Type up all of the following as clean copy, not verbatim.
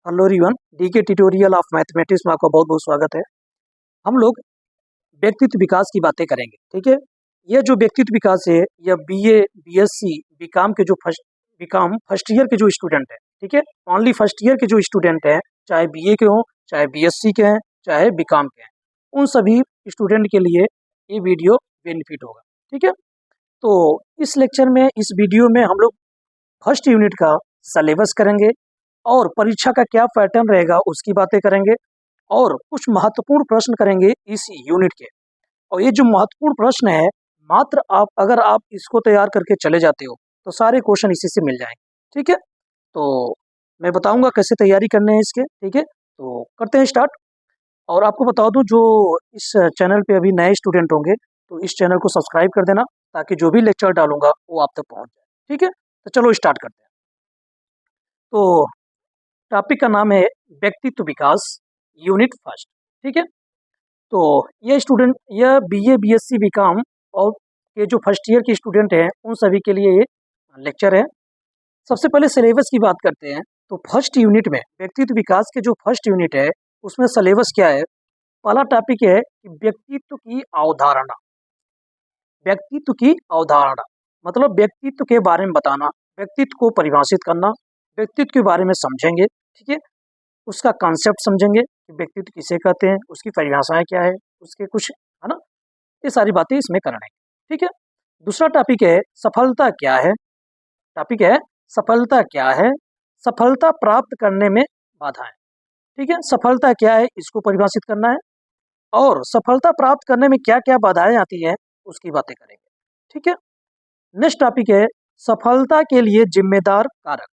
Hello everyone, DK tutorial of mathematics में आपका बहुत बहुत स्वागत है। हम लोग व्यक्तित्व विकास की बातें करेंगे। ठीक है, यह जो व्यक्तित्व विकास है यह बीए, बीएससी, बीकॉम के जो फर्स्ट ईयर के जो स्टूडेंट हैं, ठीक है, ओनली फर्स्ट ईयर के जो स्टूडेंट हैं, चाहे बीए के हों, चाहे बीएससी के हैं, चाहे बीकॉम के हैं, उन सभी स्टूडेंट के लिए ये वीडियो बेनिफिट होगा। ठीक है, तो इस लेक्चर में, इस वीडियो में हम लोग फर्स्ट यूनिट का सिलेबस करेंगे और परीक्षा का क्या पैटर्न रहेगा उसकी बातें करेंगे और कुछ महत्वपूर्ण प्रश्न करेंगे इस यूनिट के। और ये जो महत्वपूर्ण प्रश्न है, मात्र अगर आप इसको तैयार करके चले जाते हो तो सारे क्वेश्चन इसी से मिल जाएंगे। ठीक है, तो मैं बताऊंगा कैसे तैयारी करने हैं इसके। ठीक है, तो करते हैं स्टार्ट। और आपको बता दूं, जो इस चैनल पे अभी नए स्टूडेंट होंगे तो इस चैनल को सब्सक्राइब कर देना, ताकि जो भी लेक्चर डालूंगा वो आप तक पहुंच जाए। ठीक है, तो चलो स्टार्ट करते हैं। तो टॉपिक का नाम है व्यक्तित्व विकास, यूनिट फर्स्ट। ठीक है, तो यह बीए, बीएससी, बीकॉम और के जो फर्स्ट ईयर के स्टूडेंट हैं उन सभी के लिए ये लेक्चर है। सबसे पहले सिलेबस की बात करते हैं। तो फर्स्ट यूनिट में व्यक्तित्व विकास के जो फर्स्ट यूनिट है उसमें सिलेबस क्या है। पहला टॉपिक है कि व्यक्तित्व की अवधारणा। व्यक्तित्व की अवधारणा मतलब व्यक्तित्व के बारे में बताना, व्यक्तित्व को परिभाषित करना, व्यक्तित्व के बारे में समझेंगे। ठीक है, उसका कॉन्सेप्ट समझेंगे कि व्यक्तित्व किसे कहते हैं, उसकी परिभाषाएं क्या है, उसके कुछ, है ना, ये सारी बातें इसमें करना है। ठीक है, दूसरा टॉपिक है सफलता क्या है। टॉपिक है सफलता क्या है, सफलता प्राप्त करने में बाधाएं। ठीक है, सफलता क्या है इसको परिभाषित करना है और सफलता प्राप्त करने में क्या क्या बाधाएं आती हैं उसकी बातें करेंगे। ठीक है, नेक्स्ट टॉपिक है सफलता के लिए जिम्मेदार कारक।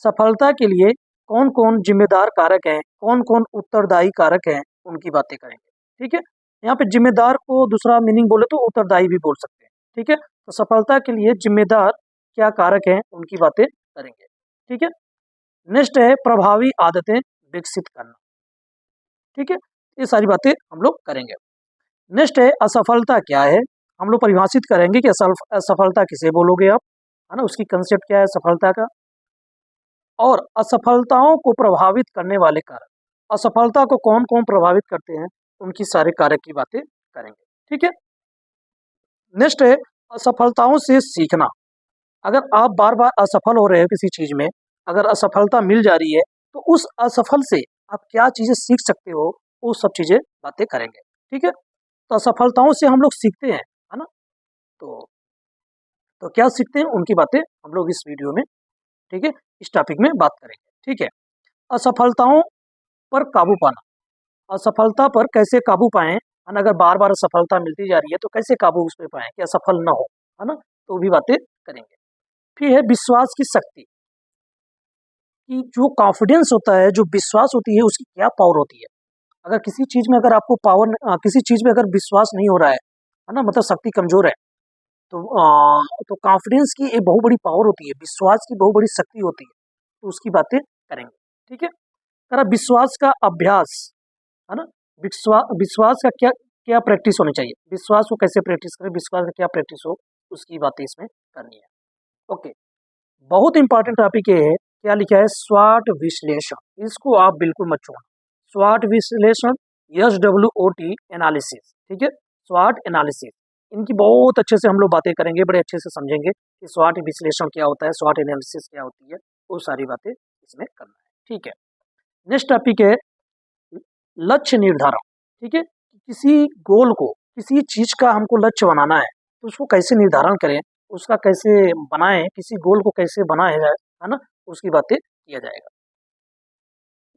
सफलता के लिए कौन कौन जिम्मेदार कारक हैं, कौन कौन उत्तरदायी कारक हैं, उनकी बातें करेंगे। ठीक है, यहाँ पे जिम्मेदार को दूसरा मीनिंग बोले तो उत्तरदायी भी बोल सकते हैं। ठीक है, तो सफलता के लिए जिम्मेदार क्या कारक हैं उनकी बातें करेंगे। ठीक है, नेक्स्ट है प्रभावी आदतें विकसित करना। ठीक है, ये सारी बातें हम लोग करेंगे। नेक्स्ट है असफलता क्या है, हम लोग परिभाषित करेंगे कि असफलता किसे बोलोगे आप, है ना, उसकी कंसेप्ट क्या है सफलता का। और असफलताओं को प्रभावित करने वाले कारक, असफलता को कौन कौन प्रभावित करते हैं उनकी सारे कारक की बातें करेंगे। ठीक है, नेक्स्ट है असफलताओं से सीखना। अगर आप बार बार असफल हो रहे हो किसी चीज में, अगर असफलता मिल जा रही है तो उस असफल से आप क्या चीजें सीख सकते हो, वो सब चीजें बातें करेंगे। ठीक है, तो असफलताओं से हम लोग सीखते हैं, है ना, तो क्या सीखते हैं उनकी बातें हम लोग इस वीडियो में, ठीक है, इस टॉपिक में बात करेंगे। ठीक है, असफलताओं पर काबू पाना, असफलता पर कैसे काबू पाएं, है ना, अगर बार बार असफलता मिलती जा रही है तो कैसे काबू उस पर पाएं कि असफल ना हो, है ना, तो भी बातें करेंगे। फिर है विश्वास की शक्ति, कि जो कॉन्फिडेंस होता है, जो विश्वास होती है, उसकी क्या पावर होती है। अगर किसी चीज में अगर आपको किसी चीज में अगर विश्वास नहीं हो रहा है ना, मतलब शक्ति कमजोर है, तो कॉन्फिडेंस की एक बहुत बड़ी पावर होती है, विश्वास की बहुत बड़ी शक्ति होती है, तो उसकी बातें करेंगे। ठीक है, अगर विश्वास का अभ्यास, है ना, विश्वास का क्या क्या प्रैक्टिस होनी चाहिए, विश्वास को कैसे प्रैक्टिस करें, विश्वास का क्या प्रैक्टिस हो, उसकी बातें इसमें करनी है। ओके, बहुत इंपॉर्टेंट टॉपिक ये है, क्या लिखा है, स्वाट विश्लेषण, इसको आप बिल्कुल मत छोड़ना। स्वाट विश्लेषण, SWOT एनालिसिस। ठीक है, स्वाट एनालिसिस, इनकी बहुत अच्छे से हम लोग बातें करेंगे, बड़े अच्छे से समझेंगे कि स्वाट विश्लेषण क्या होता है, स्वाट एनालिसिस क्या होती है, वो सारी बातें इसमें करना है। ठीक है, नेक्स्ट टॉपिक है लक्ष्य निर्धारण। ठीक है, किसी गोल को, किसी चीज का हमको लक्ष्य बनाना है तो उसको कैसे निर्धारण करें, उसका कैसे बनाएं, किसी गोल को कैसे बनाया जाए, है ना, उसकी बातें किया जाएगा।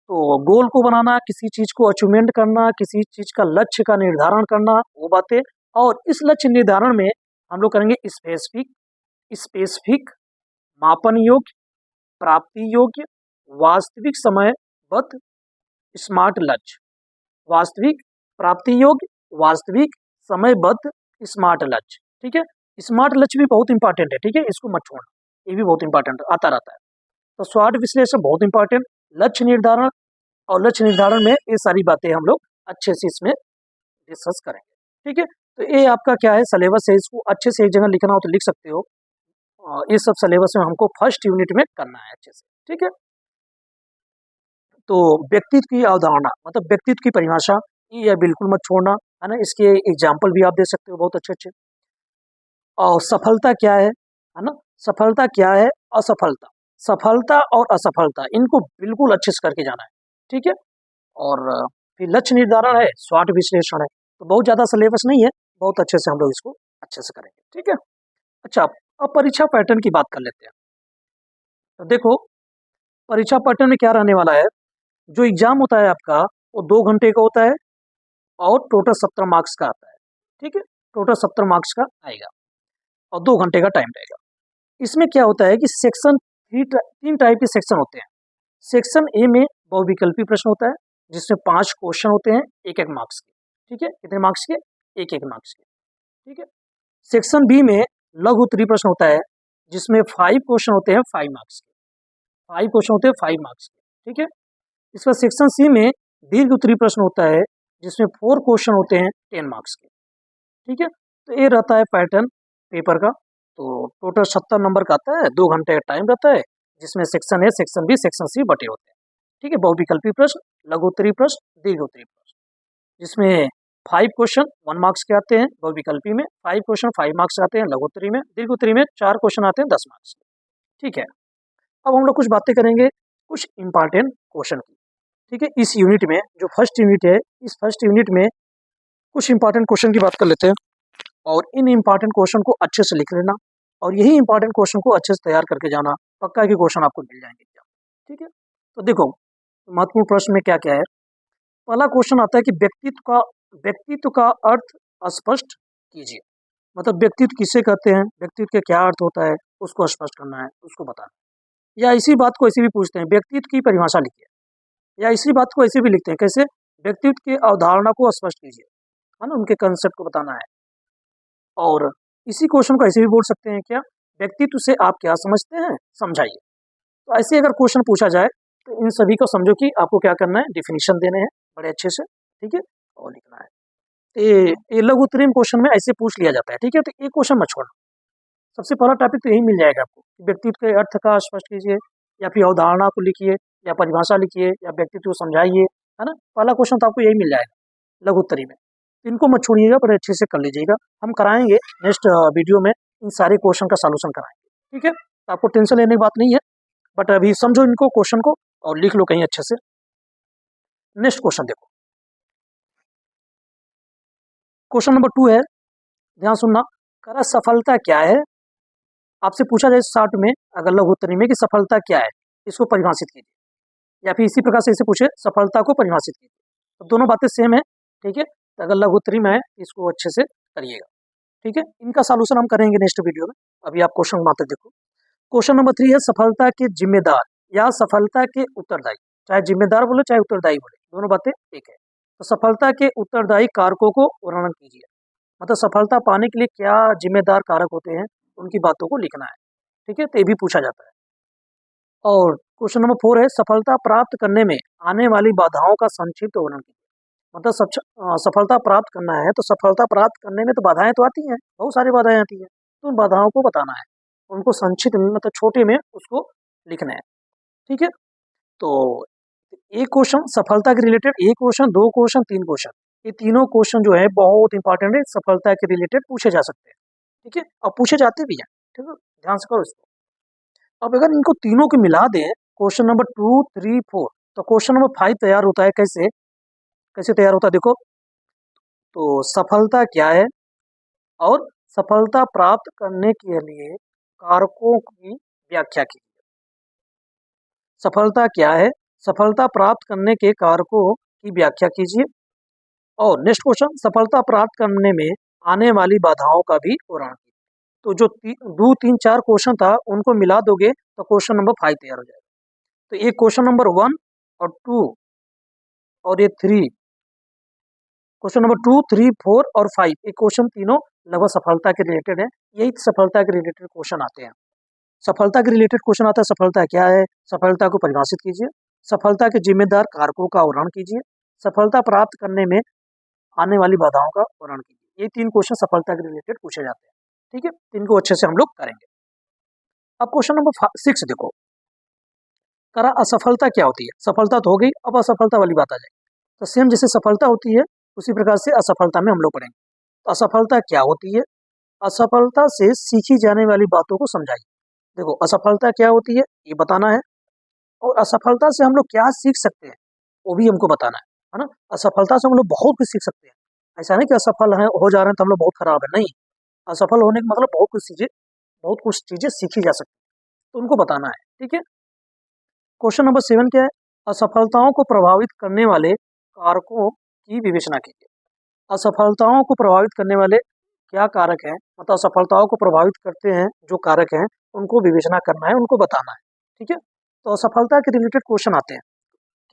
तो गोल को बनाना, किसी चीज को अचीवमेंट करना, किसी चीज का लक्ष्य का निर्धारण करना, वो बातें। और इस लक्ष्य निर्धारण में हम लोग करेंगे स्पेसिफिक, मापन योग्य, प्राप्ति योग्य, वास्तविक, समयबद्ध, स्मार्ट लक्ष्य। वास्तविक, प्राप्ति योग्य, वास्तविक, समयबद्ध, स्मार्ट लक्ष्य। ठीक है, स्मार्ट लक्ष्य भी बहुत इंपॉर्टेंट है। ठीक है, इसको मत छोड़ना, ये भी बहुत इंपॉर्टेंट आता रहता है। तो स्वाट विश्लेषण बहुत इंपॉर्टेंट, लक्ष्य निर्धारण, और लक्ष्य निर्धारण में ये सारी बातें हम लोग अच्छे से इसमें डिस्कस करेंगे। ठीक है, तो ये आपका क्या है, सिलेबस है, इसको अच्छे से एक जगह लिखना हो तो लिख सकते हो। ये सब सिलेबस में हमको फर्स्ट यूनिट में करना है अच्छे से। ठीक है, तो व्यक्तित्व की अवधारणा मतलब व्यक्तित्व की परिभाषा ये बिल्कुल मत छोड़ना, है ना। इसके एग्जाम्पल भी आप दे सकते हो बहुत अच्छे अच्छे। और सफलता क्या है ना। सफलता क्या है, असफलता, सफलता और असफलता इनको बिल्कुल अच्छे से करके जाना है, ठीक है। और फिर लक्ष्य निर्धारण है, स्वाट विश्लेषण है। तो बहुत ज़्यादा सिलेबस नहीं है, बहुत अच्छे से हम लोग इसको अच्छे से करेंगे, ठीक है। अच्छा, अब परीक्षा पैटर्न की बात कर लेते हैं। तो देखो, परीक्षा पैटर्न में क्या रहने वाला है। जो एग्जाम होता है आपका वो 2 घंटे का होता है और टोटल 70 मार्क्स का आता है, ठीक है। टोटल 70 मार्क्स का आएगा और 2 घंटे का टाइम रहेगा। इसमें क्या होता है कि सेक्शन तीन टाइप के सेक्शन होते हैं। सेक्शन ए में बहुविकल्पी प्रश्न होता है जिसमें 5 क्वेश्चन होते हैं, एक एक मार्क्स के, ठीक है। कितने मार्क्स के, एक एक मार्क्स के, ठीक है। सेक्शन बी में लघु उत्तरीय प्रश्न होता है जिसमें 5 क्वेश्चन होते हैं, 5 मार्क्स के, 5 क्वेश्चन होते हैं 5 मार्क्स के, ठीक है। इसका सेक्शन सी में दीर्घ उत्तरीय प्रश्न होता है जिसमें 4 क्वेश्चन होते हैं 10 मार्क्स के, ठीक है। तो ये रहता है पैटर्न पेपर का। तो टोटल 70 नंबर का आता है, 2 घंटे का टाइम रहता है जिसमें section A, section B, section C बटे होते हैं, ठीक है। बहुविकल्पी प्रश्न, लघु उत्तरीय प्रश्न, दीर्घ उत्तरीय प्रश्न, जिसमें 5 क्वेश्चन 1 मार्क्स के आते हैं बहुविकल्पी में, 5 क्वेश्चन 5 मार्क्स आते हैं लघु उत्तरीय में, दीर्घ उत्तरीय में 4 क्वेश्चन आते हैं 10 मार्क्स के, ठीक है। अब हम लोग कुछ बातें करेंगे कुछ इंपॉर्टेंट क्वेश्चन की, ठीक है। इस यूनिट में जो फर्स्ट यूनिट है, इस फर्स्ट यूनिट में कुछ इंपॉर्टेंट क्वेश्चन की बात कर लेते हैं और इन इंपॉर्टेंट क्वेश्चन को अच्छे से लिख लेना और यही इंपॉर्टेंट क्वेश्चन को अच्छे से तैयार करके जाना, पक्का के क्वेश्चन आपको मिल जाएंगे एग्जाम, ठीक है। तो देखो, महत्वपूर्ण प्रश्न में क्या क्या है। पहला क्वेश्चन आता है कि व्यक्तित्व का अर्थ स्पष्ट कीजिए। मतलब व्यक्तित्व किसे कहते हैं, व्यक्तित्व का क्या अर्थ होता है, उसको स्पष्ट करना है, उसको बताना है। या इसी बात को ऐसे भी पूछते हैं, व्यक्तित्व की परिभाषा लिखिए। या इसी बात को ऐसे भी लिखते हैं, कैसे, व्यक्तित्व की अवधारणा को स्पष्ट कीजिए, है ना, उनके कंसेप्ट को बताना है। और इसी क्वेश्चन को ऐसे भी बोल सकते हैं, क्या, व्यक्तित्व से आप क्या समझते हैं, समझाइए। तो ऐसे अगर क्वेश्चन पूछा जाए तो इन सभी को समझो कि आपको क्या करना है, डिफिनीशन देने हैं बड़े अच्छे से, ठीक है, और लिखना है। तो ये लघु उत्तरीय क्वेश्चन में ऐसे पूछ लिया जाता है, ठीक है। तो एक क्वेश्चन मत छोड़ना, सबसे पहला टॉपिक तो यही मिल जाएगा आपको, व्यक्तित्व के अर्थ का स्पष्ट कीजिए, या फिर अवधारणा को लिखिए, या परिभाषा लिखिए, या व्यक्तित्व को समझाइए, है ना। पहला क्वेश्चन तो आपको यही मिल जाएगा लघु उत्तरीय में। इनको मत छोड़िएगा, बड़े अच्छे से कर लीजिएगा। हम कराएंगे नेक्स्ट वीडियो में इन सारे क्वेश्चन का सॉल्यूशन कराएंगे, ठीक है। तो आपको टेंशन लेने की बात नहीं है, बट अभी समझो इनको क्वेश्चन को और लिख लो कहीं अच्छे से। नेक्स्ट क्वेश्चन देखो, क्वेश्चन नंबर 2 है, ध्यान सुनना। करा सफलता क्या है। आपसे पूछा जाए शॉर्ट में अगर लघु उत्तरीय में कि सफलता क्या है, इसको परिभाषित कीजिए। या फिर इसी प्रकार से इसे पूछे, सफलता को परिभाषित कीजिए। तो दोनों बातें सेम है, ठीक है। तो अगर लघु उत्तरीय में है इसको अच्छे से करिएगा, ठीक है। इनका सॉल्यूशन हम करेंगे नेक्स्ट वीडियो में। अभी आप क्वेश्चन मात्र देखो। क्वेश्चन नंबर 3 है, सफलता के जिम्मेदार या सफलता के उत्तरदायी। चाहे जिम्मेदार बोले चाहे उत्तरदायी बोले, दोनों बातें एक है। तो सफलता के उत्तरदायी कारकों को वर्णन कीजिए। मतलब सफलता पाने के लिए क्या जिम्मेदार कारक होते हैं, उनकी बातों को लिखना है, ठीक है। तो ये भी पूछा जाता है। और क्वेश्चन नंबर 4 है, सफलता प्राप्त करने में आने वाली बाधाओं का संक्षिप्त वर्णन कीजिए। मतलब सफलता प्राप्त करना है तो सफलता प्राप्त करने में तो बाधाएं तो आती हैं, बहुत सारी बाधाएं आती हैं, तो उन बाधाओं को बताना है, उनको संक्षिप्त में मतलब छोटे में उसको लिखना है, ठीक है। तो एक क्वेश्चन सफलता के रिलेटेड, एक क्वेश्चन, 2 क्वेश्चन, 3 क्वेश्चन, ये तीनों क्वेश्चन जो है बहुत इंपॉर्टेंट है, सफलता के रिलेटेड पूछे जा सकते हैं, ठीक है, और पूछे जाते भी हैं, ठीक है। ध्यान से करो इसको। अब अगर इनको तीनों को मिला दें, क्वेश्चन नंबर 2, 3, 4, तो क्वेश्चन नंबर 5 तैयार होता है। कैसे कैसे तैयार होता है देखो। तो सफलता क्या है और सफलता प्राप्त करने के लिए कारकों की व्याख्या कीजिए। सफलता क्या है, सफलता प्राप्त करने के कारकों की व्याख्या कीजिए। और नेक्स्ट क्वेश्चन, सफलता प्राप्त करने में आने वाली बाधाओं का भी वर्णन कीजिए। तो जो 2, 3, 4 क्वेश्चन था उनको मिला दोगे तो क्वेश्चन नंबर 5 तैयार हो जाएगा। तो ये क्वेश्चन नंबर 1 और 2 और ये 3, क्वेश्चन नंबर 2, 3, 4 और 5, ये क्वेश्चन तीनों लगभग सफलता के रिलेटेड है। यही सफलता के रिलेटेड क्वेश्चन आते हैं। सफलता के रिलेटेड क्वेश्चन आता है, सफलता क्या है, सफलता को परिभाषित कीजिए, सफलता के जिम्मेदार कारकों का वर्णन कीजिए, सफलता प्राप्त करने में आने वाली बाधाओं का वर्णन कीजिए। ये 3 क्वेश्चन सफलता के रिलेटेड पूछे जाते हैं, ठीक है। इनको अच्छे से हम लोग करेंगे। अब क्वेश्चन नंबर 6 देखो। करा असफलता क्या होती है? सफलता तो हो गई, अब असफलता वाली बात आ जाएगी। तो सेम जैसे सफलता होती है उसी प्रकार से असफलता में हम लोग पढ़ेंगे। तो असफलता क्या होती है? असफलता से सीखी जाने वाली बातों को समझाइए। देखो असफलता क्या होती है ये बताना है, और असफलता से हम लोग क्या सीख सकते हैं वो भी हमको बताना है ना। असफलता से हम लोग बहुत कुछ सीख सकते हैं। ऐसा नहीं कि असफल है हो जा रहे हैं तो हम लोग बहुत खराब है, नहीं। असफल होने का मतलब बहुत कुछ चीजें सीखी जा सकती है, तो उनको बताना है। ठीक है। क्वेश्चन नंबर 7 क्या है? असफलताओं को प्रभावित करने वाले कारकों की विवेचना कीजिए। असफलताओं को प्रभावित करने वाले क्या कारक हैं, मतलब असफलताओं को प्रभावित करते हैं जो कारक हैं उनको विवेचना करना है, उनको बताना है। ठीक है। तो असफलता के रिलेटेड क्वेश्चन आते हैं।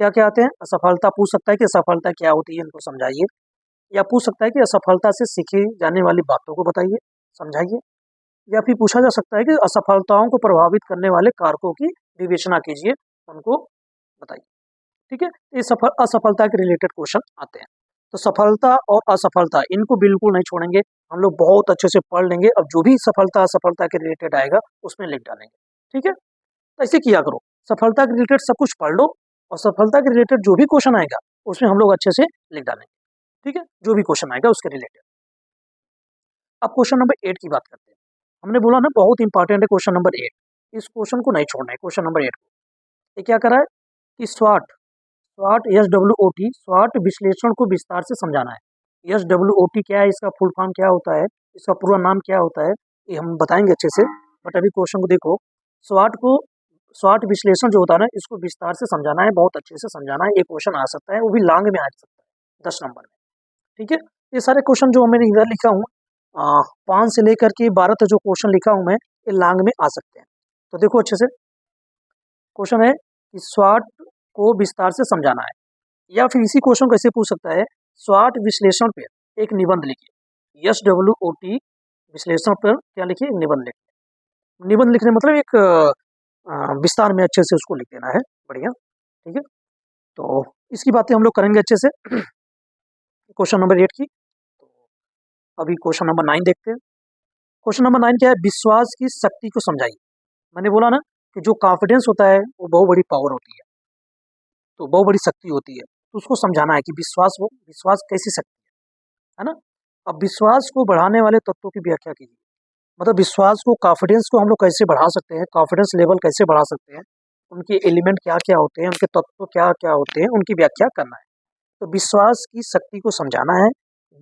क्या क्या आते हैं? असफलता पूछ सकता है कि असफलता क्या होती है, इनको समझाइए। या पूछ सकता है कि असफलता से सीखी जाने वाली बातों को बताइए, समझाइए। या फिर पूछा जा सकता है कि असफलताओं को प्रभावित करने वाले कारकों की विवेचना कीजिए, उनको बताइए। ठीक है। ये असफलता के रिलेटेड क्वेश्चन आते हैं। तो सफलता और असफलता इनको बिल्कुल नहीं छोड़ेंगे, हम लोग बहुत अच्छे से पढ़ लेंगे। अब जो भी सफलता असफलता के रिलेटेड आएगा उसमें लिख डालेंगे। ठीक है। तो ऐसे किया करो, सफलता के रिलेटेड सब कुछ पढ़ लो और सफलता के रिलेटेड जो भी क्वेश्चन आएगा उसमें हम लोग अच्छे से लिख डालेंगे। ठीक है। जो भी क्वेश्चन आएगा उसके रिलेटेड। अब क्वेश्चन नंबर 8 की बात करते हैं। हमने बोला ना बहुत इंपॉर्टेंट है क्वेश्चन नंबर 8। इस क्वेश्चन को नहीं छोड़ना है, क्वेश्चन नंबर 8 को। ये क्या करा है कि स्वाट स्वाट SWOT स्वाट विश्लेषण को विस्तार से समझाना है। SWOT क्या है, इसका फुल फॉर्म क्या होता है, इसका पूरा नाम क्या होता है, ये हम बताएंगे अच्छे से। बट अभी क्वेश्चन को देखो। स्वाट को स्वाट विश्लेषण जो होता है ना, इसको विस्तार से समझाना है, बहुत अच्छे से समझाना है। ये क्वेश्चन आ सकता है, वो भी लॉन्ग में आ सकता है 10 नंबर में। ठीक है। ये सारे क्वेश्चन जो मैंने इधर लिखा हूँ 5 से लेकर के 12 तक जो क्वेश्चन लिखा हूँ मैं, ये लॉन्ग में आ सकते हैं। तो देखो अच्छे से। क्वेश्चन है कि स्वाट को विस्तार से समझाना है। या फिर इसी क्वेश्चन को ऐसे पूछ सकता है, स्वाट विश्लेषण पर एक निबंध लिखिए। SWOT विश्लेषण पर क्या लिखिए? एक निबंध लिखिए। निबंध लिखने मतलब एक विस्तार में अच्छे से उसको लिख देना है। बढ़िया। ठीक है। तो इसकी बातें हम लोग करेंगे अच्छे से क्वेश्चन नंबर 8 की। तो अभी क्वेश्चन नंबर 9 देखते हैं। क्वेश्चन नंबर 9 क्या है? विश्वास की शक्ति को समझाइए। मैंने बोला ना कि जो कॉन्फिडेंस होता है वो बहुत बड़ी पावर होती है, तो बहुत बड़ी शक्ति होती है। तो उसको समझाना है कि विश्वास कैसी शक्ति है ना। अब विश्वास को बढ़ाने वाले तत्वों की व्याख्या कीजिए। मतलब विश्वास को, कॉन्फिडेंस को हम लोग कैसे बढ़ा सकते हैं, कॉन्फिडेंस लेवल कैसे बढ़ा सकते हैं, उनके एलिमेंट क्या क्या होते हैं, उनके तत्व क्या क्या होते हैं, उनकी व्याख्या करना है। तो विश्वास की शक्ति को समझाना है।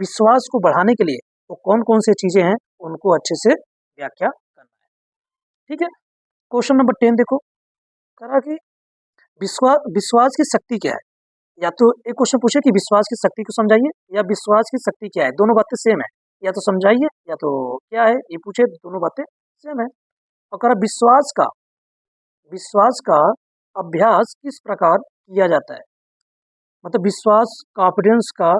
विश्वास को बढ़ाने के लिए वो कौन कौन सी चीजें हैं उनको अच्छे से व्याख्या करना है। ठीक है। क्वेश्चन नंबर 10 देखो। करा कि विश्वास विश्वास की शक्ति क्या है। या तो एक क्वेश्चन पूछे कि विश्वास की शक्ति को समझाइए, या विश्वास की शक्ति क्या है। दोनों बातें सेम है, या तो समझाइए या तो क्या है ये पूछे, दोनों बातें सेम है। और करा विश्वास का अभ्यास किस प्रकार किया जाता है। मतलब विश्वास, कॉन्फिडेंस का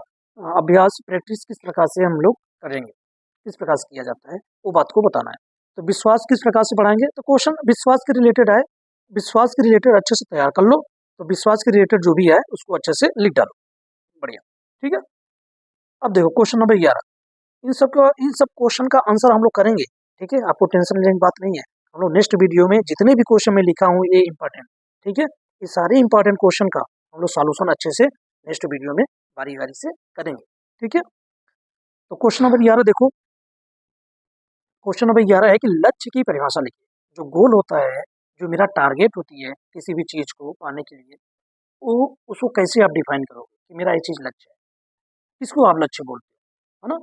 अभ्यास, प्रैक्टिस किस प्रकार से हम लोग करेंगे, किस प्रकार से किया जाता है, वो बात को बताना है। तो विश्वास किस प्रकार से बढ़ाएंगे, तो क्वेश्चन विश्वास के रिलेटेड है। विश्वास के रिलेटेड अच्छे से तैयार कर लो। तो विश्वास के रिलेटेड जो भी है उसको अच्छे से लिख डालो। बढ़िया। ठीक है। अब देखो क्वेश्चन नंबर 11। इन सब क्वेश्चन का आंसर हम लोग करेंगे। ठीक है। आपको टेंशन लेने की बात नहीं है। हम लोग नेक्स्ट वीडियो में जितने भी क्वेश्चन मैं लिखा हूँ ये इंपॉर्टेंट, ठीक है, ये सारे इंपॉर्टेंट क्वेश्चन का हम लोग सॉल्यूशन अच्छे से नेक्स्ट वीडियो में बारी बारी से करेंगे। ठीक है। तो क्वेश्चन नंबर 11 देखो। क्वेश्चन नंबर 11 है कि लक्ष्य की परिभाषा लिखिए। जो गोल होता है, जो मेरा टारगेट होती है किसी भी चीज को पाने के लिए, वो उसको कैसे आप डिफाइन करोगे कि मेरा ये चीज लक्ष्य है, किसको आप लक्ष्य बोलते हो, है ना।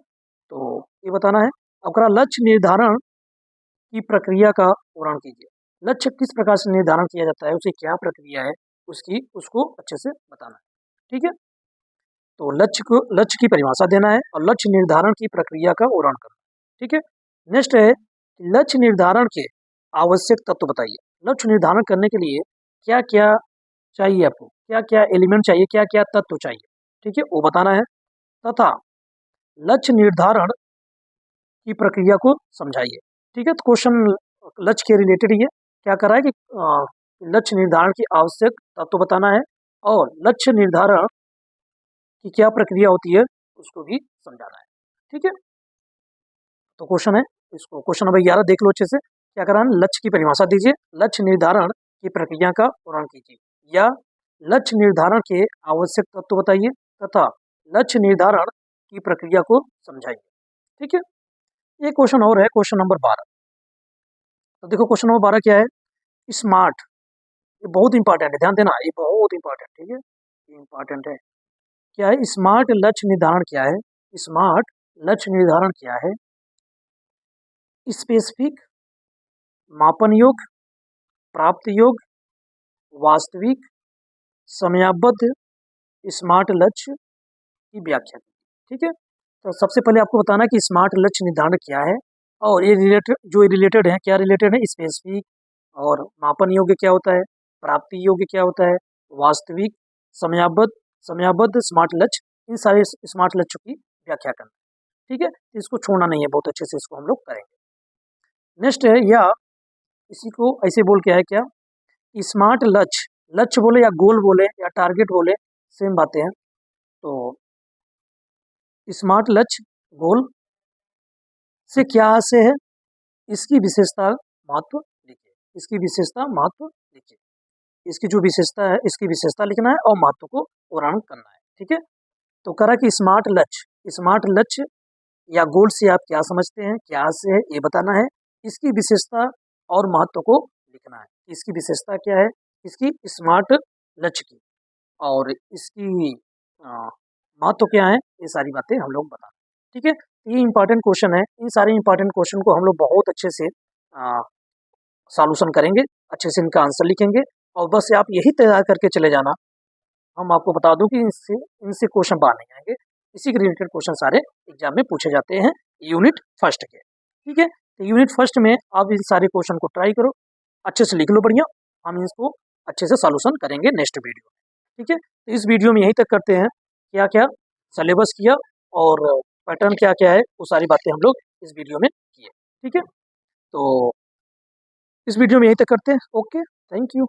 तो ये बताना है। अब लक्ष्य निर्धारण की प्रक्रिया का वर्णन कीजिए। लक्ष्य किस प्रकार से निर्धारण किया जाता है, उसे क्या प्रक्रिया है उसको अच्छे से बताना है। ठीक है। तो लक्ष्य की परिभाषा देना है और लक्ष्य निर्धारण की प्रक्रिया का वर्णन करना है। ठीक है। नेक्स्ट है लक्ष्य निर्धारण के आवश्यक तत्व बताइए। लक्ष्य निर्धारण करने के लिए क्या क्या चाहिए, आपको क्या क्या एलिमेंट चाहिए, क्या क्या तत्व चाहिए, ठीक है, वो बताना है। तथा लक्ष्य निर्धारण की प्रक्रिया को समझाइए। ठीक है। तो क्वेश्चन लक्ष्य के रिलेटेड ही है। क्या कर रहा है कि लक्ष्य निर्धारण की आवश्यक तत्व बताना है और लक्ष्य निर्धारण की क्या प्रक्रिया होती है उसको भी समझाना है। ठीक है। तो क्वेश्चन है, इसको क्वेश्चन नंबर 11 देख लो अच्छे से। क्या कराना, लक्ष्य की परिभाषा दीजिए, लक्ष्य निर्धारण की प्रक्रिया का वर्णन कीजिए, या लक्ष्य निर्धारण के आवश्यक तत्व बताइए तथा लक्ष्य निर्धारण की प्रक्रिया को समझाइए। ठीक है, ये क्वेश्चन और है, क्वेश्चन नंबर 12। तो देखो क्वेश्चन नंबर 12 क्या है, स्मार्ट, ये बहुत इंपॉर्टेंट है, ध्यान देना, ये बहुत इंपॉर्टेंट, ठीक है, ये इंपॉर्टेंट है। क्या है, स्मार्ट लक्ष्य निर्धारण क्या है, स्मार्ट लक्ष्य निर्धारण क्या है, स्पेसिफिक, मापन योग्य, प्राप्त योग्य, वास्तविक, समयाबद्ध स्मार्ट लक्ष्य की व्याख्या कीजिए। ठीक है, तो सबसे पहले आपको बताना है कि स्मार्ट लक्ष्य निर्धारण क्या है, और ये रिलेटेड है, क्या रिलेटेड है, स्पेसिफिक और मापन योग्य क्या होता है, प्राप्ति योग्य क्या होता है, वास्तविक, समयाबद्ध स्मार्ट लक्ष्य, इन सारे स्मार्ट लक्ष्यों की व्याख्या करना। ठीक है, इसको छोड़ना नहीं है, बहुत अच्छे से इसको हम लोग करेंगे। नेक्स्ट है, या इसी को ऐसे बोल के है क्या, स्मार्ट लक्ष्य, लक्ष्य बोले या गोल बोले या टारगेट बोले, सेम बातें हैं। तो स्मार्ट लक्ष्य गोल से क्या आशय है, इसकी विशेषता महत्व लिखिए, इसकी विशेषता महत्व लिखिए, इसकी जो विशेषता है इसकी विशेषता लिखना है और महत्व को वर्णन करना है। ठीक है, तो करा कि स्मार्ट लक्ष्य या गोल से आप क्या समझते हैं, क्या आशय है, ये बताना है, इसकी विशेषता और महत्व को लिखना है, इसकी विशेषता क्या है, इसकी स्मार्ट लक्ष्य की, और इसकी महत्व क्या है, ये सारी बातें हम लोग बताना। ठीक है, ये इंपॉर्टेंट क्वेश्चन है, इन सारे इंपॉर्टेंट क्वेश्चन को हम लोग बहुत अच्छे से सॉल्यूशन करेंगे, अच्छे से इनका आंसर लिखेंगे, और बस आप यही तैयार करके चले जाना। हम आपको बता दूं कि इनसे क्वेश्चन बाहर नहीं आएंगे, इसी के रिलेटेड क्वेश्चन सारे एग्जाम में पूछे जाते हैं यूनिट फर्स्ट के। ठीक है, तो यूनिट फर्स्ट में आप इन सारे क्वेश्चन को ट्राई करो, अच्छे से लिख लो बढ़िया, हम इसको अच्छे से सॉल्यूशन करेंगे नेक्स्ट वीडियो में। ठीक है, तो इस वीडियो में यहीं तक करते हैं, क्या क्या सिलेबस किया और पैटर्न क्या क्या है, वो सारी बातें हम लोग इस वीडियो में किए। ठीक है, तो इस वीडियो में यहीं तक करते हैं। Okay, thank you.